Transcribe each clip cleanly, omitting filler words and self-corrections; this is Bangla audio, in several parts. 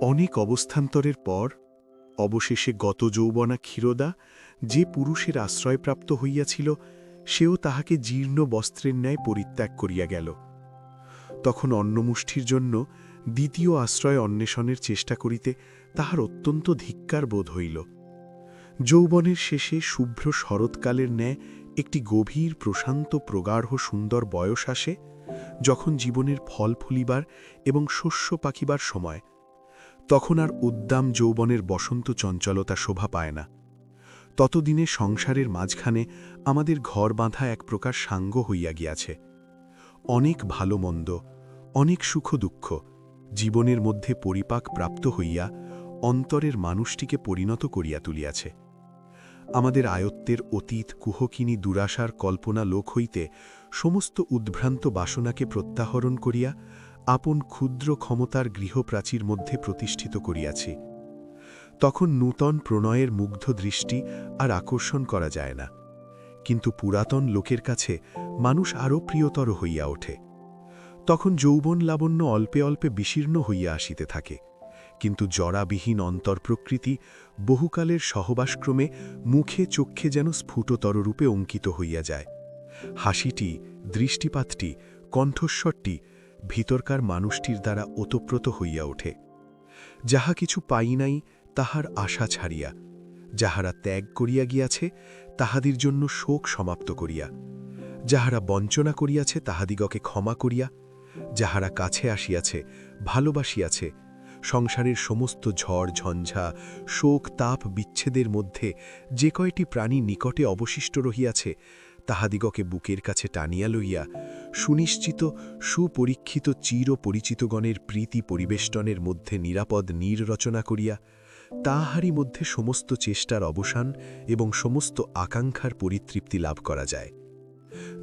অনেক অবস্থান্তরের পর অবশেষে গত যৌবনা ক্ষীরোদা যে পুরুষের আশ্রয়প্রাপ্ত হইয়াছিল সেও তাহাকে জীর্ণ বস্ত্রের ন্যায় পরিত্যাগ করিয়া গেল। তখন অন্নমুষ্ঠির জন্য দ্বিতীয় আশ্রয় অন্বেষণের চেষ্টা করিতে তাহার অত্যন্ত ধিক্কার বোধ হইল। যৌবনের শেষে শুভ্র শরৎকালের ন্যায় একটি গভীর প্রশান্ত প্রগাঢ় সুন্দর বয়স আসে, যখন জীবনের ফল ফুলিবার এবং শস্য পাকিবার সময়। তখন আর উদ্দাম যৌবনের বসন্ত চঞ্চলতা শোভা পায় না। ততদিনে সংসারের মাঝখানে আমাদের ঘর বাঁধা এক প্রকার সাঙ্গ হইয়া গিয়াছে। অনেক ভালো মন্দ, অনেক সুখ দুঃখ জীবনের মধ্যে পরিপাক প্রাপ্ত হইয়া অন্তরের মানুষটিকে পরিণত করিয়া তুলিয়াছে। আমাদের আয়ত্তের অতীত কুহকিনী দুরাশার কল্পনা লোক হইতে সমস্ত উদ্ভ্রান্ত বাসনাকে প্রত্যাহরণ করিয়া আপন ক্ষুদ্র ক্ষমতার গৃহপ্রাচীর মধ্যে প্রতিষ্ঠিত করিয়াছি। তখন নূতন প্রণয়ের মুগ্ধ দৃষ্টি আর আকর্ষণ করা যায় না, কিন্তু পুরাতন লোকের কাছে মানুষ আরও প্রিয়তর হইয়া ওঠে। তখন যৌবন লাবণ্য অল্পে অল্পে বিশীর্ণ হইয়া আসিতে থাকে, কিন্তু জরাবিহীন অন্তর্প্রকৃতি বহুকালের সহবাসক্রমে মুখে চক্ষে যেন স্ফুটতর রূপে অঙ্কিত হইয়া যায়। হাসিটি, দৃষ্টিপাতটি, কণ্ঠস্বরটি ভিতরকার মানুষটির দ্বারা ওতপ্রোত হইয়া ওঠে। যাহা কিছু পাই নাই তাহার আশা ছাড়িয়া, যাহারা ত্যাগ করিয়া গিয়াছে তাহাদের জন্য শোক সমাপ্ত করিয়া, যাহারা বঞ্চনা করিয়াছে তাহাদিগকে ক্ষমা করিয়া, যাহারা কাছে আসিয়াছে, ভালোবাসিয়াছে, সংসারের সমস্ত ঝড় ঝঞ্ঝা শোক তাপ বিচ্ছেদের মধ্যে যে কয়টি প্রাণী নিকটে অবশিষ্ট রহিয়াছে তাহাদিগকে বুকের কাছে টানিয়া লইয়া সুনিশ্চিত সুপরীক্ষিত চির পরিচিতগণের প্রীতি পরিবেষ্টনের মধ্যে নিরাপদ নীর রচনা করিয়া তাহারই মধ্যে সমস্ত চেষ্টার অবসান এবং সমস্ত আকাঙ্ক্ষার পরিতৃপ্তি লাভ করা যায়।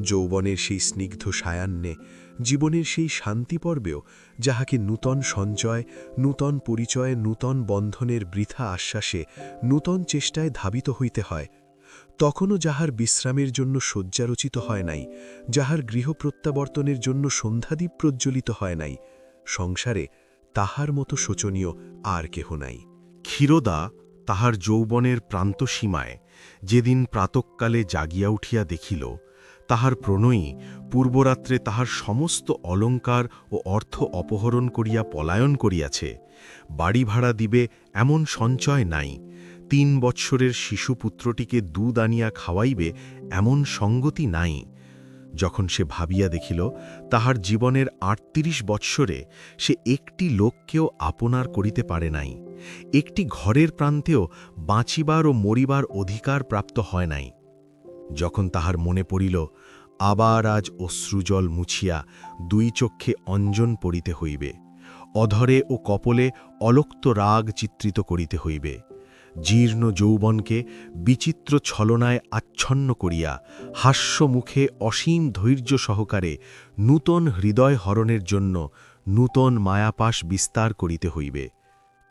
যৌবনের সেই স্নিগ্ধ সায়ান্নে জীবনের সেই শান্তি পর্বেও যাহাকে নূতন সঞ্চয়, নূতন পরিচয়, নূতন বন্ধনের বৃথা আশ্বাসে নূতন চেষ্টায় ধাবিত হইতে হয়, তখনও যাহার বিশ্রামের জন্য শয্যারচিত হয় নাই, যাহার গৃহ প্রত্যাবর্তনের জন্য সন্ধ্যাদীপ প্রজ্জ্বলিত হয় নাই, সংসারে তাহার মতো শোচনীয় আর কেহ নাই। ক্ষীরোদা তাহার যৌবনের প্রান্তসীমায় যেদিন প্রাতঃকালে জাগিয়া উঠিয়া দেখিল তাহার প্রণয়ী পূর্বরাত্রে তাহার সমস্ত অলঙ্কার ও অর্থ অপহরণ করিয়া পলায়ন করিয়াছে, বাড়ি ভাড়া দিবে এমন সঞ্চয় নাই, ৩ বৎসরের শিশুপুত্রটিকে দুধ আনিয়া খাওয়াইবে এমন সঙ্গতি নাই, যখন সে ভাবিয়া দেখিল তাহার জীবনের ৩৮ বৎসরে সে একটি লোককেও আপনার করিতে পারে নাই, একটি ঘরের প্রান্তেও বাঁচিবার ও মরিবার অধিকার প্রাপ্ত হয় নাই, যখন তাহার মনে পড়িল আবার আজ অশ্রুজল মুছিয়া ২ চক্ষে অঞ্জন পড়িতে হইবে, অধরে ও কপলে অলক্ত রাগ চিত্রিত করিতে হইবে, জীর্ণ যৌবনকে বিচিত্র ছলনায় আচ্ছন্ন করিয়া হাস্যমুখে অসীম ধৈর্য সহকারে নূতন হৃদয় হরণের জন্য নূতন মায়াপাশ বিস্তার করিতে হইবে,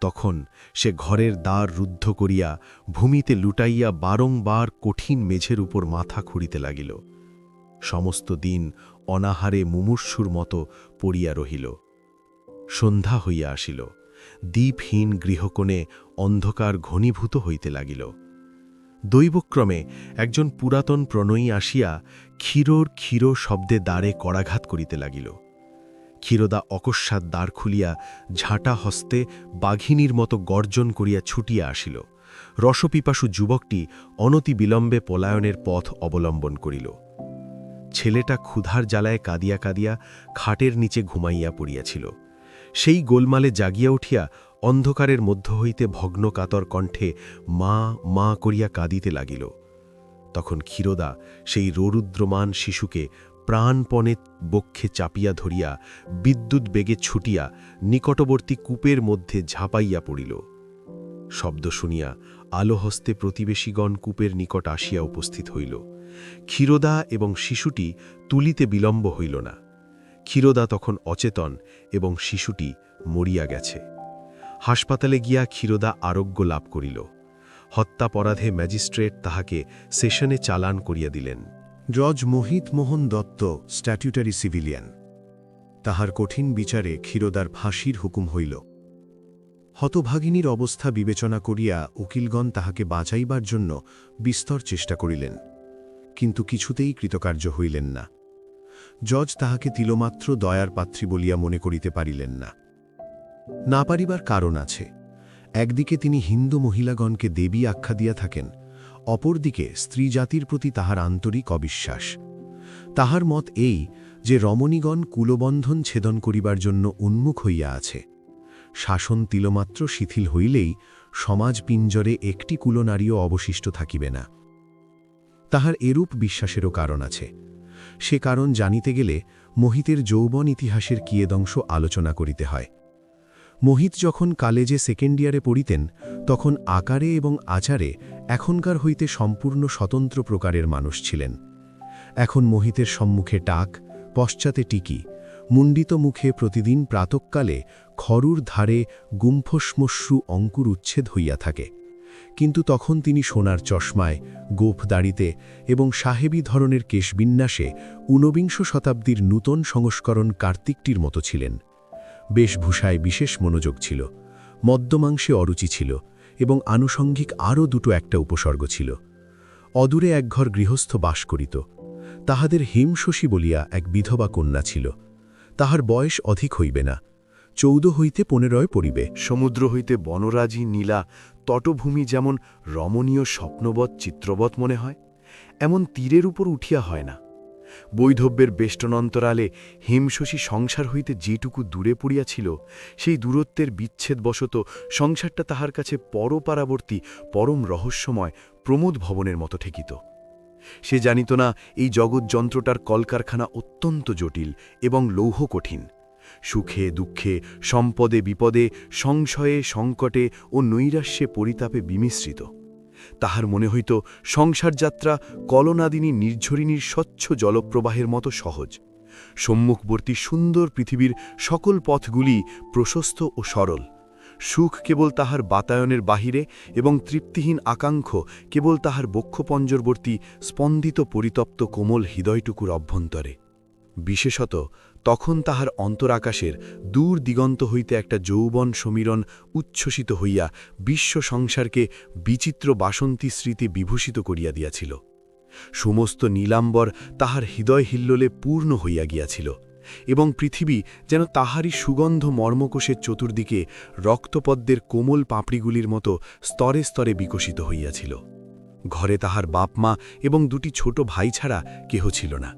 তখন সে ঘরের দ্বার রুদ্ধ করিয়া ভূমিতে লুটাইয়া বারংবার কঠিন মেঝের উপর মাথা খুঁড়িতে লাগিল। সমস্ত দিন অনাহারে মুমূর্ষুর মতো পড়িয়া রহিল। সন্ধ্যা হইয়া আসিল, দীপহীন গৃহকোণে অন্ধকার ঘনীভূত হইতে লাগিল। দৈবক্রমে একজন পুরাতন প্রণয়ী আসিয়া ক্ষীরোর ক্ষীরো শব্দে দ্বারে করাঘাত করিতে লাগিল। ক্ষীরোদা অকস্মাৎ দ্বার খুলিয়া ঝাঁটা হস্তে বাঘিনীর মতো গর্জন করিয়া ছুটিয়া আসিল। রসপিপাসু যুবকটি অনতি বিলম্বে পলায়নের পথ অবলম্বন করিল। ছেলেটা ক্ষুধার জ্বালায় কাঁদিয়া কাঁদিয়া খাটের নিচে ঘুমাইয়া পড়িয়াছিল। সেই গোলমালে জাগিয়া উঠিয়া অন্ধকারের মধ্য হইতে ভগ্নকাতর কণ্ঠে মা মা করিয়া কাঁদিতে লাগিল। তখন ক্ষীরোদা সেই রৌরুদ্রমান শিশুকে প্রাণপণে বক্ষে চাপিয়া ধরিয়া বিদ্যুৎ বেগে ছুটিয়া নিকটবর্তী কূপের মধ্যে ঝাঁপাইয়া পড়িল। শব্দ শুনিয়া আলোহস্তে প্রতিবেশীগণ কূপের নিকট আসিয়া উপস্থিত হইল। ক্ষীরোদা এবং শিশুটি তুলিতে বিলম্ব হইল না। ক্ষীরোদা তখন অচেতন এবং শিশুটি মরিয়া গেছে। হাসপাতালে গিয়া ক্ষীরোদা আরোগ্য লাভ করিল। হত্যাপরাধে ম্যাজিস্ট্রেট তাহাকে সেশনে চালান করিয়া দিলেন। জজ মোহিত মোহন দত্ত স্ট্যাটিউটারি সিভিলিয়ান। তাহার কঠিন বিচারে ক্ষীরোদার ফাঁসির হুকুম হইল। হতভাগিনীর অবস্থা বিবেচনা করিয়া উকিলগণ তাহাকে বাঁচাইবার জন্য বিস্তর চেষ্টা করিলেন, কিন্তু কিছুতেই কৃতকার্য হইলেন না। জজ তাহাকে তিলমাত্র দয়ার পাত্রী বলিয়া মনে করিতে পারিলেন না। না পারিবার কারণ আছে। একদিকে তিনি হিন্দু মহিলাগণকে দেবী আখ্যা দিয়া থাকেন, অপরদিকে স্ত্রী জাতির প্রতি তাহার আন্তরিক অবিশ্বাস। তাহার মত এই যে রমণীগণ কুলবন্ধন ছেদন করিবার জন্য উন্মুখ হইয়া আছে। শাসন তিলমাত্র শিথিল হইলেই সমাজ পিঞ্জরে একটি কুলনারীও অবশিষ্ট থাকিবে না। তাহার এরূপ বিশ্বাসেরও কারণ আছে। সে কারণ জানিতে গেলে মোহিতের যৌবন ইতিহাসের কিয়েদংশ আলোচনা করিতে হয়। মোহিত যখন কলেজে সেকেন্ড ইয়ারে পড়িতেন, তখন আকারে এবং আচারে এখনকার হইতে সম্পূর্ণ স্বতন্ত্র প্রকারের মানুষ ছিলেন। এখন মোহিতের সম্মুখে টাক, পশ্চাতে টিকি, মুণ্ডিত মুখে প্রতিদিন প্রাতঃকালে খরুর ধারে গুম্ফশ্মশ্রু অঙ্কুর উচ্ছেদ হইয়া থাকে। কিন্তু তখন তিনি সোনার চশমায়, গোফ দাড়িতে এবং সাহেবী ধরনের কেশবিন্যাসে ঊনবিংশ শতাব্দীর নূতন সংস্করণ কার্তিকটির মতো ছিলেন। বেশভূষায় বিশেষ মনোযোগ ছিল, মদ্যমাংসে অরুচি ছিল এবং আনুষঙ্গিক আরও দুটো একটা উপসর্গ ছিল। অদূরে এক ঘর গৃহস্থ বাস করিত। তাহাদের হেমশশী বলিয়া এক বিধবা কন্যা ছিল। তাহার বয়স অধিক হইবে না, 14 হইতে 15 পড়িবে। সমুদ্র হইতে বনরাজি নীলা তটভূমি যেমন রমণীয় স্বপ্নবৎ চিত্রবৎ মনে হয়, এমন তীরের উপর উঠিয়া হয় না। বৈধব্যের বেষ্টনন্তরালে হেমশশী সংসার হইতে যেটুকু দূরে পড়িয়াছিল, সেই দূরত্বের বিচ্ছেদবশত সংসারটা তাহার কাছে পরপারাবর্তী পরম রহস্যময় প্রমোদ ভবনের মতো ঠেকিত। সে জানিত না এই জগৎযন্ত্রটার কলকারখানা অত্যন্ত জটিল এবং লৌহ কঠিন। সুখে দুঃখে, সম্পদে বিপদে, সংশয়ে সংকটে ও নৈরাশ্যে পরিতাপে বিমিশ্রিত। তাহার মনে হইত সংসারযাত্রা কলনাদিনী নির্ঝরিণীর স্বচ্ছ জলপ্রবাহের মতো সহজ। সম্মুখবর্তী সুন্দর পৃথিবীর সকল পথগুলি প্রশস্ত ও সরল। সুখ কেবল তাহার বাতায়নের বাহিরে এবং তৃপ্তিহীন আকাঙ্ক্ষ কেবল তাহার বক্ষপঞ্জরবর্তী স্পন্দিত পরিতপ্ত কোমল হৃদয়টুকুর অভ্যন্তরে। বিশেষত তখন তাহার অন্তরাকাশের দূর দিগন্ত হইতে একটা যৌবন সমীরণ উচ্ছ্বসিত হইয়া বিশ্ব সংসারকে বিচিত্র বাসন্তী স্মৃতি বিভূষিত করিয়া দিয়াছিল। সমস্ত নীলাম্বর তাহার হৃদয় হিল্লোলে পূর্ণ হইয়া গিয়াছিল এবং পৃথিবী যেন তাহারই সুগন্ধ মর্মকোষের চতুর্দিকে রক্তপদ্মের কোমল পাপড়িগুলির মতো স্তরে স্তরে বিকশিত হইয়াছিল। ঘরে তাহার বাপমা এবং দুটি ছোট ভাই ছাড়া কেহ ছিল না।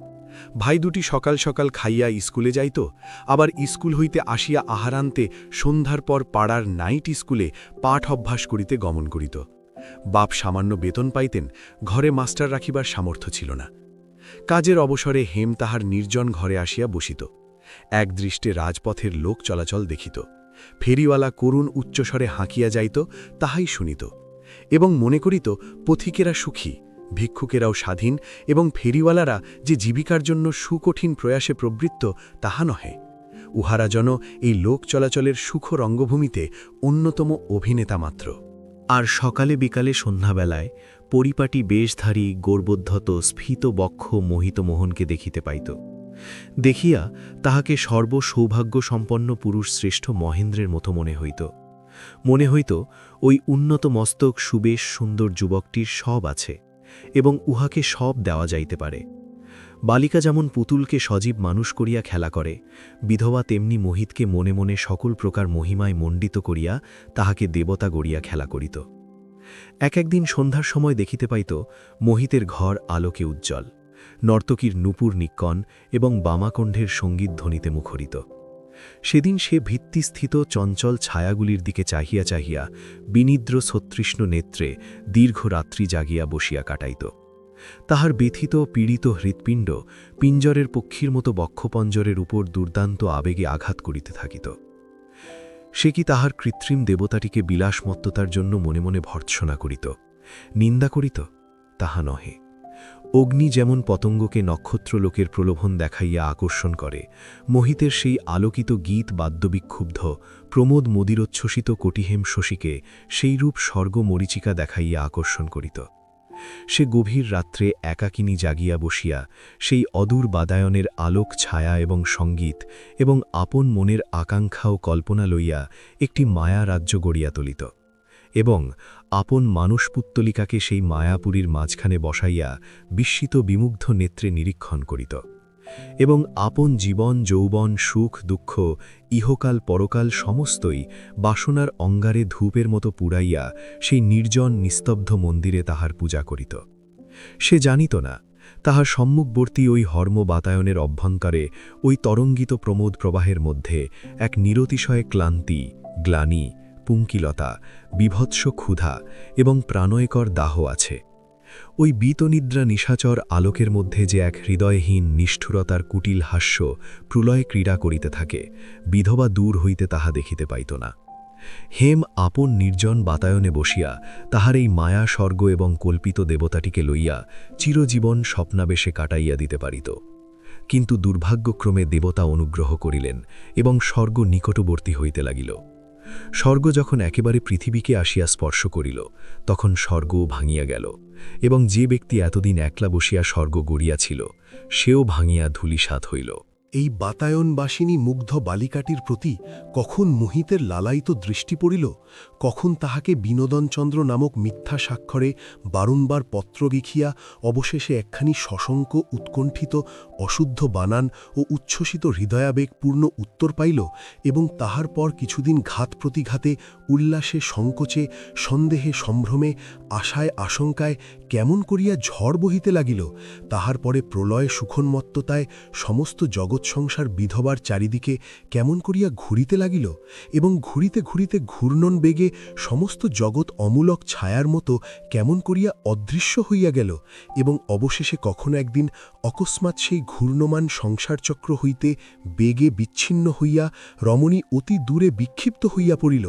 ভাই দুটি সকাল সকাল খাইয়া স্কুলে যাইত, আবার স্কুল হইতে আসিয়া আহারান্তে সন্ধ্যার পর পাড়ার নাইট স্কুলে পাঠ অভ্যাস করিতে গমন করিত। বাপ সামান্য বেতন পাইতেন, ঘরে মাস্টার রাখিবার সামর্থ্য ছিল না। কাজের অবসরে হেম তাহার নির্জন ঘরে আসিয়া বসিত। একদৃষ্টে রাজপথের লোক চলাচল দেখিত। ফেরিওয়ালা করুণ উচ্চস্বরে হাঁকিয়া যাইত, তাহাই শুনিত এবং মনে করিত পথিকেরা সুখী, ভিক্ষুকেরাও স্বাধীন এবং ফেরিওয়ালারা যে জীবিকার জন্য সুকঠিন প্রয়াসে প্রবৃত্ত তাহা নহে। উহারা যেন এই লোক চলাচলের সুখ রঙ্গভূমিতে অন্যতম অভিনেতা মাত্র। আর সকালে বিকালে সন্ধ্যাবেলায় পরিপাটি বেশধারী গর্বোদ্ধত স্ফীত বক্ষ মোহিত মোহনকে দেখিতে পাইত। দেখিয়া তাহাকে সর্বসৌভাগ্যসম্পন্ন পুরুষ শ্রেষ্ঠ মহেন্দ্রের মতো মনে হইত। মনে হইত ওই উন্নত মস্তক সুবেশ সুন্দর যুবকটির সব আছে এবং উহাকে সব দেওয়া যাইতে পারে। বালিকা যেমন পুতুলকে সজীব মানুষ করিয়া খেলা করে, বিধবা তেমনি মোহিতকে মনে মনে সকল প্রকার মহিমায় মণ্ডিত করিয়া তাহাকে দেবতা গড়িয়া খেলা করিত। এক একদিন সন্ধ্যার সময় দেখিতে পাইত মোহিতের ঘর আলোকে উজ্জ্বল, নর্তকীর নূপুর নিক্কণ এবং বামাকণ্ঠের সঙ্গীত ধ্বনিতে মুখরিত। সেদিন সে ভিত্তিস্থিত চঞ্চল ছায়াগুলির দিকে চাহিয়া চাহিয়া বিনিদ্র সতৃষ্ণ নেত্রে দীর্ঘ রাত্রি জাগিয়া বসিয়া কাটাইত। তাহার ব্যথিত পীড়িত হৃৎপিণ্ড পিঞ্জরের পক্ষীর মতো বক্ষপঞ্জরের উপর দুর্দান্ত আবেগে আঘাত করিতে থাকিত। সে কি তাহার কৃত্রিম দেবতাটিকে বিলাসমত্ততার জন্য মনে মনে ভর্ৎসনা করিত, নিন্দা করিত? তাহা নহে। অগ্নি যেমন পতঙ্গকে নক্ষত্রলোকের প্রলোভন দেখাইয়া আকর্ষণ করে, মোহিতের সেই আলোকিত গীত বাদ্যবিক্ষুব্ধ প্রমোদ মদিরোচ্ছ্বসিত কটিহেম শশীকে সেইরূপ স্বর্গ মরীচিকা দেখাইয়া আকর্ষণ করিত। সে গভীর রাত্রে একাকিনী জাগিয়া বসিয়া সেই অদূর বাদায়নের আলোক ছায়া এবং সঙ্গীত এবং আপন মনের আকাঙ্ক্ষা ও কল্পনা লইয়া একটি মায়া রাজ্য গড়িয়া তুলিত এবং আপন মানসপুত্তলিকাকে সেই মায়াপুরীর মাঝখানে বসাইয়া বিস্মিত বিমুগ্ধ নেত্রে নিরীক্ষণ করিত এবং আপন জীবন যৌবন সুখ দুঃখ ইহকাল পরকাল সমস্তই বাসনার অঙ্গারে ধূপের মতো পুড়াইয়া সেই নির্জন নিস্তব্ধ মন্দিরে তাহার পূজা করিত। সে জানিত না তাহার সম্মুখবর্তী ওই হর্ম বাতায়নের অভ্যন্তরে ওই তরঙ্গিত প্রমোদ প্রবাহের মধ্যে এক নিরতিশয় ক্লান্তি, গ্লানি, পুঙ্কিলতা, বিভৎস ক্ষুধা এবং প্রাণয়কর দাহ আছে। ওই বীতনিদ্রা নিশাচর আলোকের মধ্যে যে এক হৃদয়হীন নিষ্ঠুরতার কুটিল হাস্য প্রলয় ক্রীড়া করিতে থাকে, বিধবা দূর হইতে তাহা দেখিতে পাইত না। হেম আপন নির্জন বাতায়নে বসিয়া তাহার এই মায়া স্বর্গ এবং কল্পিত দেবতাটিকে লইয়া চিরজীবন স্বপ্নাবেশে কাটাইয়া দিতে পারিত। কিন্তু দুর্ভাগ্যক্রমে দেবতা অনুগ্রহ করিলেন এবং স্বর্গ নিকটবর্তী হইতে লাগিল। স্বর্গ যখন একেবারে পৃথিবীকে আসিয়া স্পর্শ করিল, তখন স্বর্গও ভাঙিয়া গেল এবং যে ব্যক্তি এতদিন একলা বসিয়া স্বর্গ গড়িয়াছিল, সেও ভাঙিয়া ধূলিসাৎ হইল। এই বাতায়নবাসিনী মুগ্ধ বালিকাটির প্রতি কখন মোহিতের লালায়িত দৃষ্টি পড়িল, কখন তাহাকে বিনোদনচন্দ্র নামক মিথ্যা স্বাক্ষরে বারংবার পত্র লিখিয়া অবশেষে একখানি সশঙ্ক উৎকণ্ঠিত অশুদ্ধ বানান ও উচ্ছ্বসিত হৃদয়াবেগপূর্ণ উত্তর পাইল এবং তাহার পর কিছুদিন ঘাত প্রতিঘাতে উল্লাসে সংকোচে সন্দেহে সম্ভ্রমে আশায় আশঙ্কায় কেমন করিয়া ঝড় বহিতে লাগিল, তাহার পরে প্রলয় সুখোন্মত্ততায় সমস্ত জগৎ সংসার বিধবার চারিদিকে কেমন করিয়া ঘুরিতে লাগিল এবং ঘুরিতে ঘুরিতে ঘূর্ণন বেগে সমস্ত জগৎ অমূলক ছায়ার মতো কেমন করিয়া অদৃশ্য হইয়া গেল এবং অবশেষে কখনো একদিন অকস্মাৎ সেই ঘূর্ণমান সংসারচক্র হইতে বেগে বিচ্ছিন্ন হইয়া রমণী অতি দূরে বিক্ষিপ্ত হইয়া পড়িল,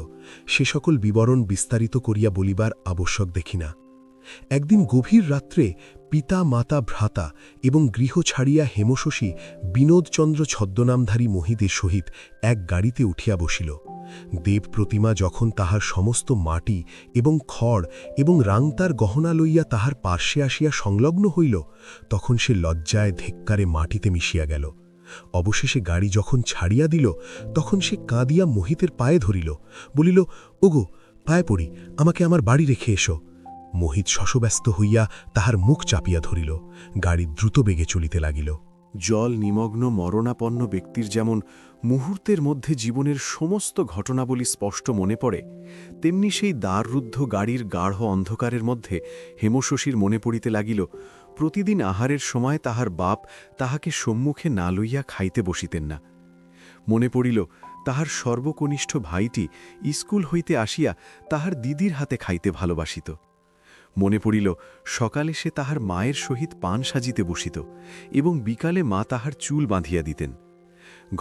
সে সকল বিবরণ বিস্তারিত করিয়া বলিবার আবশ্যক দেখি না। একদিন গভীর রাত্রে পিতা মাতা ভ্রাতা এবং গৃহ ছাড়িয়া হেমশশী বিনোদচন্দ্র ছদ্মনামধারী মহিদের সহিত এক গাড়িতে উঠিয়া বসিল। দেব প্রতিমা যখন তাহার সমস্ত মাটি এবং খড় এবং রাংতার গহনা লইয়া তাহার পার্শ্বে আসিয়া সংলগ্ন হইল, তখন সে লজ্জায় ধিক্কারে মাটিতে মিশিয়া গেল। অবশেষে গাড়ি যখন ছাড়িয়া দিল, তখন সে কাঁদিয়া মোহিতের পায়ে ধরিল, বলিল, ওগো, পায়ে পড়ি, আমাকে আমার বাড়ি রেখে এসো। মোহিত শশব্যস্ত হইয়া তাহার মুখ চাপিয়া ধরিল। গাড়ি দ্রুত বেগে চলিতে লাগিল। জল নিমগ্ন মরণাপন্ন ব্যক্তির যেমন মুহূর্তের মধ্যে জীবনের সমস্ত ঘটনাবলী স্পষ্ট মনে পড়ে, তেমনি সেই দ্বাররুদ্ধ গাড়ির গাঢ় অন্ধকারের মধ্যে হেমশশীর মনে পড়িতে লাগিল প্রতিদিন আহারের সময় তাহার বাপ তাহাকে সম্মুখে না লইয়া খাইতে বসিতেন না। মনে পড়িল তাহার সর্বকনিষ্ঠ ভাইটি স্কুল হইতে আসিয়া তাহার দিদির হাতে খাইতে ভালোবাসিত। মনে পড়িল সকালে সে তাহার মায়ের সহিত পান সাজিতে বসিত এবং বিকালে মা তাহার চুল বাঁধিয়া দিতেন।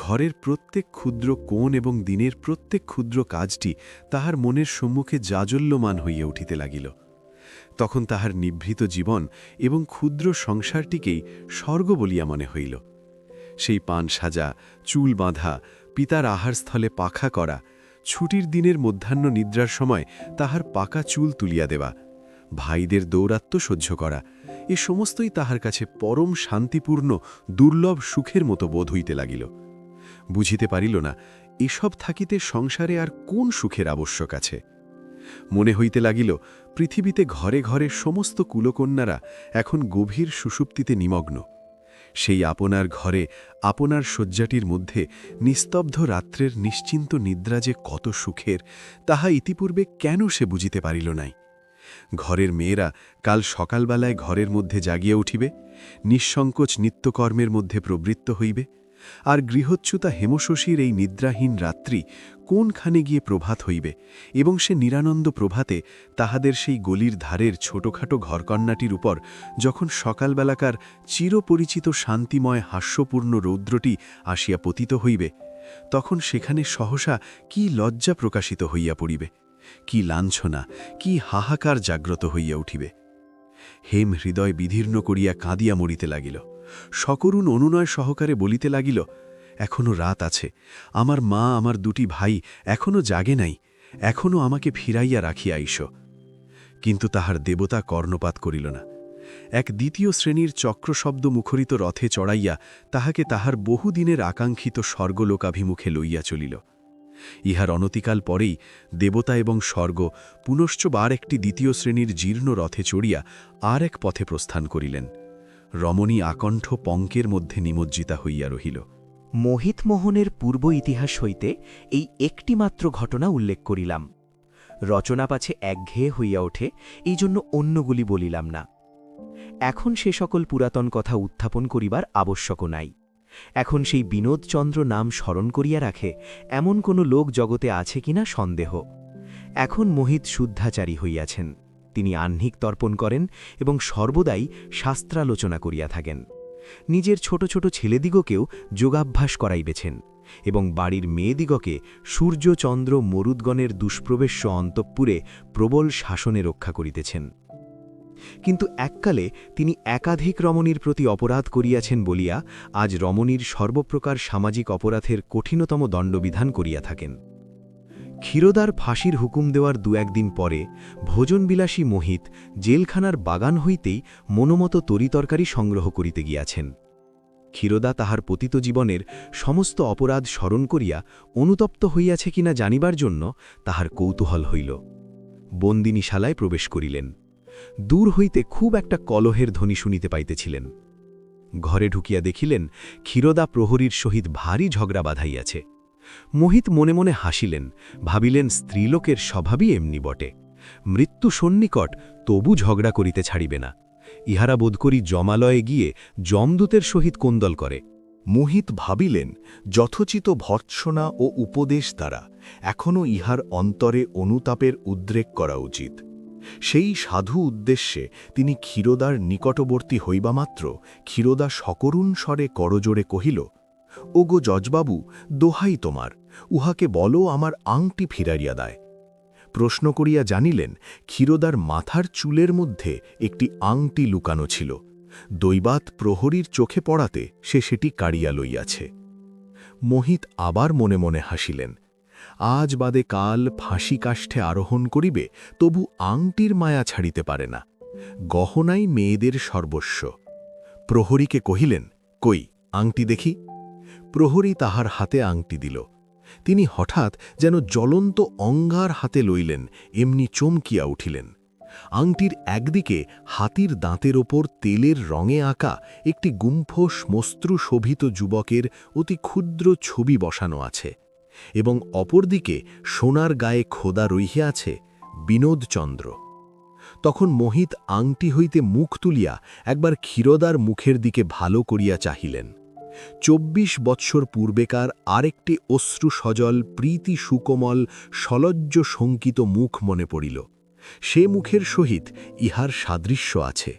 ঘরের প্রত্যেক ক্ষুদ্র কোণ এবং দিনের প্রত্যেক ক্ষুদ্র কাজটি তাহার মনের সম্মুখে জাজল্যমান হইয়া উঠিতে লাগিল। তখন তাহার নিভৃত জীবন এবং ক্ষুদ্র সংসারটিকেই স্বর্গ বলিয়া মনে হইল। সেই পান সাজা, চুল বাঁধা, পিতার আহারস্থলে পাখা করা, ছুটির দিনের মধ্যাহ্ন নিদ্রার সময় তাহার পাকা চুল তুলিয়া দেওয়া, ভাইদের দৌরাত্ম্য সহ্য করা, এ সমস্তই তাহার কাছে পরম শান্তিপূর্ণ দুর্লভ সুখের মতো বোধ হইতে লাগিল। বুঝিতে পারিল না এসব থাকিতে সংসারে আর কোন সুখের আবশ্যক আছে। মনে হইতে লাগিল পৃথিবীতে ঘরে ঘরে সমস্ত কুলকন্যারা এখন গভীর সুষুপ্তিতে নিমগ্ন। সেই আপনার ঘরে আপনার শয্যাটির মধ্যে নিস্তব্ধ রাত্রের নিশ্চিন্ত নিদ্রা যে কত সুখের, তাহা ইতিপূর্বে কেন সে বুঝিতে পারিল নাই। ঘরের মেয়েরা কাল সকালবেলায় ঘরের মধ্যে জাগিয়া উঠিবে, নিঃসংকোচ নিত্যকর্মের মধ্যে প্রবৃত্ত হইবে, আর গৃহচ্যুতা হেমশশীর এই নিদ্রাহীন রাত্রি কোনখানে গিয়ে প্রভাত হইবে এবং সে নিরানন্দ প্রভাতে তাহাদের সেই গলির ধারের ছোটখাটো ঘরকন্নাটির উপর যখন সকালবেলাকার চিরপরিচিত শান্তিময় হাস্যপূর্ণ রৌদ্রটি আসিয়া পতিত হইবে, তখন সেখানে সহসা কি লজ্জা প্রকাশিত হইয়া পড়িবে, কি লাঞ্ছনা, কি হাহাকার জাগ্রত হইয়া উঠিবে। হেম হৃদয় বিদীর্ণ করিয়া কাঁদিয়া মরিতে লাগিল। সকরুণ অনুনয় সহকারে বলিতে লাগিল, এখনো রাত আছে, আমার মা আমার দুটি ভাই এখনো জাগে নাই, এখনো আমাকে ফিরাইয়া রাখিয়া আইস। কিন্তু তাহার দেবতা কর্ণপাত করিল না। এক দ্বিতীয় শ্রেণীর চক্রশব্দ মুখরিত রথে চড়াইয়া তাহাকে তাহার বহুদিনের আকাঙ্ক্ষিত স্বর্গলোকাভিমুখে লইয়া চলিল। ইহার অনতিকাল পরেই দেবতা এবং স্বর্গ পুনশ্চবার একটি দ্বিতীয় শ্রেণীর জীর্ণ রথে চড়িয়া আর এক পথে প্রস্থান করিলেন। রমণী আকণ্ঠ পঙ্কের মধ্যে নিমজ্জিতা হইয়া রহিল। মোহিতমোহনের পূর্ব ইতিহাস হইতে এই একটিমাত্র ঘটনা উল্লেখ করিলাম। রচনা পাছে একঘেয়ে হইয়া ওঠে, এই জন্য অন্যগুলি বলিলাম না। এখন সে সকল পুরাতন কথা উত্থাপন করিবার আবশ্যকও নাই। এখন সেই বিনোদচন্দ্র নাম স্মরণ করিয়া রাখে এমন কোনো লোক জগতে আছে কিনা সন্দেহ। এখন মোহিত শুদ্ধাচারী হইয়াছেন। তিনি আহ্নিক তর্পণ করেন এবং সর্বদাই শাস্ত্রালোচনা করিয়া থাকেন। নিজের ছোট ছোট ছেলেদিগকেও যোগাভ্যাস করাইবেছেন এবং বাড়ির মেয়েদিগকে সূর্যচন্দ্র মরুদ্গণের দুষ্প্রবেশ্য অন্তঃপুরে প্রবল শাসনে রক্ষা করিতেছেন। কিন্তু এককালে তিনি একাধিক রমণীর প্রতি অপরাধ করিয়াছেন বলিয়া আজ রমণীর সর্বপ্রকার সামাজিক অপরাধের কঠিনতম দণ্ডবিধান করিয়া থাকেন। ক্ষীরোদার ফাঁসির হুকুম দেওয়ার দু-একদিন পরে ভোজনবিলাসী মোহিত জেলখানার বাগান হইতেই মনোমত তরিতরকারি সংগ্রহ করিতে গিয়াছেন। ক্ষীরোদা তাহার পতিত জীবনের সমস্ত অপরাধ স্মরণ করিয়া অনুতপ্ত হইয়াছে কিনা জানিবার জন্য তাহার কৌতূহল হইল। বন্দিনীশালায় প্রবেশ করিলেন। দূর হইতে খুব একটা কলহের ধ্বনি শুনিতে পাইতেছিলেন। ঘরে ঢুকিয়া দেখিলেন ক্ষীরোদা প্রহরীর সহিত ভারী ঝগড়া বাঁধাইয়াছে। মোহিত মনে মনে হাসিলেন, ভাবিলেন স্ত্রীলোকের স্বভাবই এমনি বটে। মৃত্যু সন্নিকট তবু ঝগড়া করিতে ছাড়িবে না। ইহারা বোধ করি যমালয়ে গিয়ে যমদূতের সহিত কোন্দল করে। মোহিত ভাবিলেন যথোচিত ভর্ৎসনা ও উপদেশ দ্বারা এখনও ইহার অন্তরে অনুতাপের উদ্রেক করা উচিত। সেই সাধু উদ্দেশ্যে তিনি ক্ষীরোদার নিকটবর্তী হইবামাত্র ক্ষীরোদা সকরুণ স্বরে করজোড়ে কহিল, ওগো জজবাবু, দোহাই তোমার, উহাকে বলো আমার আংটি ফিরাইয়া দেয়। প্রশ্ন করিয়া জানিলেন ক্ষীরোদার মাথার চুলের মধ্যে একটি আংটি লুকানো ছিল। দৈবাত প্রহরীর চোখে পড়াতে সে সেটি কাড়িয়া লইয়াছে। মোহিত আবার মনে মনে হাসিলেন। আজ বাদে কাল ফাঁসি কাষ্ঠে আরোহণ করিবে, তবু আংটির মায়া ছাড়িতে পারে না। গহনাই মেয়েদের সর্বস্ব। প্রহরীকে কহিলেন, কই আংটি দেখি। প্রহরী তাহার হাতে আংটি দিল। তিনি হঠাৎ যেন জ্বলন্ত অঙ্গার হাতে লইলেন, এমনি চমকিয়া উঠিলেন। আংটির একদিকে হাতির দাঁতের ওপর তেলের রঙে আঁকা একটি গুম্ফ শ্মশ্রু শোভিত যুবকের অতি ক্ষুদ্র ছবি বসানো আছে এবং অপরদিকে সোনার গায়ে খোদা রহিয়া আছে বিনোদচন্দ্র। তখন মোহিত আংটি হইতে মুখ তুলিয়া একবার ক্ষীরোদার মুখের দিকে ভালো করিয়া চাহিলেন। ২৪ বৎসর পূর্বেকার আরেকটি অশ্রু সজল প্রীতি সুকোমল সলজ্জ শঙ্কিত মুখ মনে পড়িল। সে মুখের সহিত ইহার সাদৃশ্য আছে।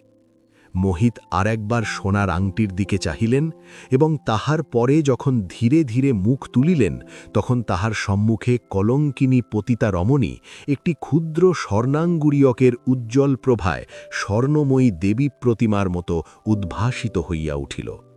মোহিত আর একবার সোনার আংটির দিকে চাহিলেন এবং তাহার পরে যখন ধীরে ধীরে মুখ তুলিলেন তখন তাহার সম্মুখে কলঙ্কিনী পতিতা রমণী একটি ক্ষুদ্র স্বর্ণাঙ্গুরীয়কের উজ্জ্বল প্রভায় স্বর্ণময়ী দেবী প্রতিমার মতো উদ্ভাসিত হইয়া উঠিল।